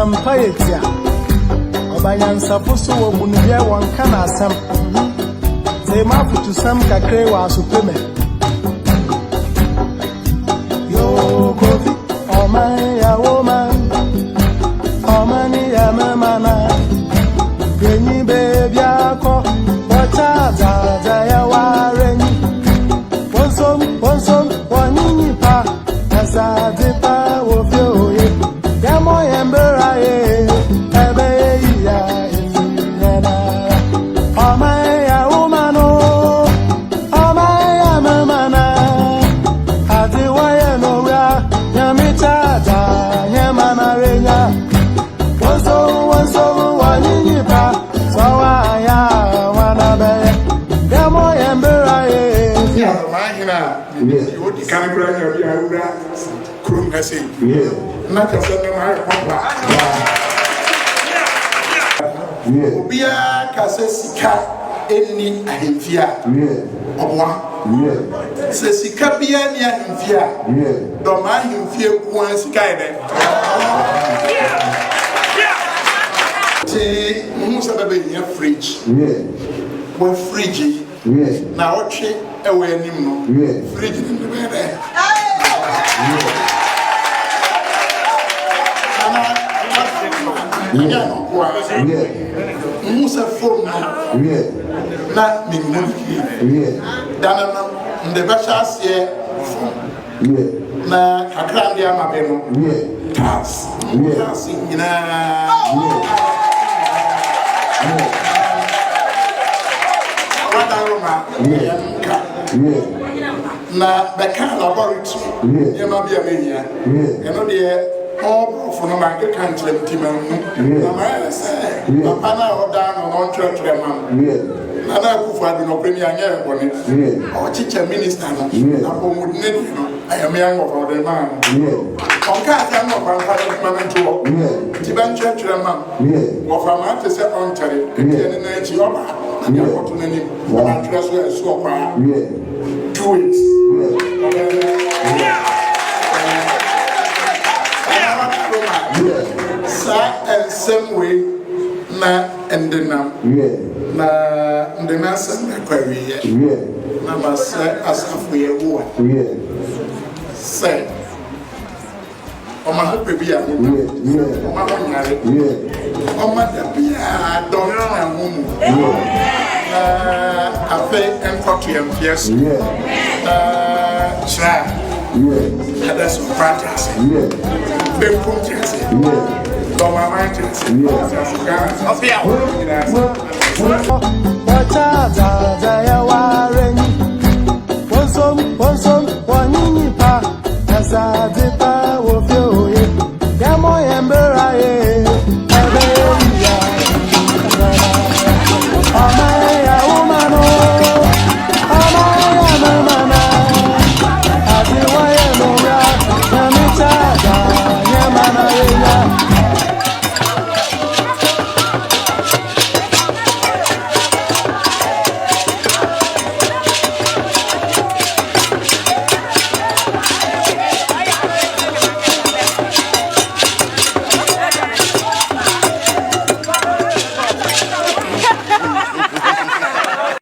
Sampayetia. Obayan Sapuso Bunubia one kana sam. They map to some cacre was supreme. Yo, coffee, oh my, woman, oh many, a mamma. Granny baby, what are warring? One some, one nipa, as I dip of you. Yamo Embera, oh my, woman, oh my, mamma. Aduana Yamita, Yamana Rena. One so, one nipa, so I wanna be. Yamo Embera. You can't grab your Krum has it. Not a certain Bia Casesica, any Ahimfia. Sesica Bia near Himfia. Dormaahene once guided. Most of the fridge. We're frigid. Now, what she away anymore? Fridge in the bed. Musa phone not me money. Dana the Bashas here na Akrandia Mabeno. Tass. Na the kind laboratory, you might be a mania, and no dear, all from a market country, Timon. I say, Papa or down on one church, Nana Kufa do not bring young on it, or teacher minister, I am young of the man. On cast, I'm not one father's to Tiban Church, or from after secondary, and then night yoga. And you're going to name one treasure so far. 2 weeks. And same way, na and the nam. Na the master and the query. Number say as if we are one. Say, oh, my hope be a woman. Oh, my one married. Oh, my dear, don't know. I think and for yes. Chiraa. That's some practice. Big practice. Don't my mind. Yes.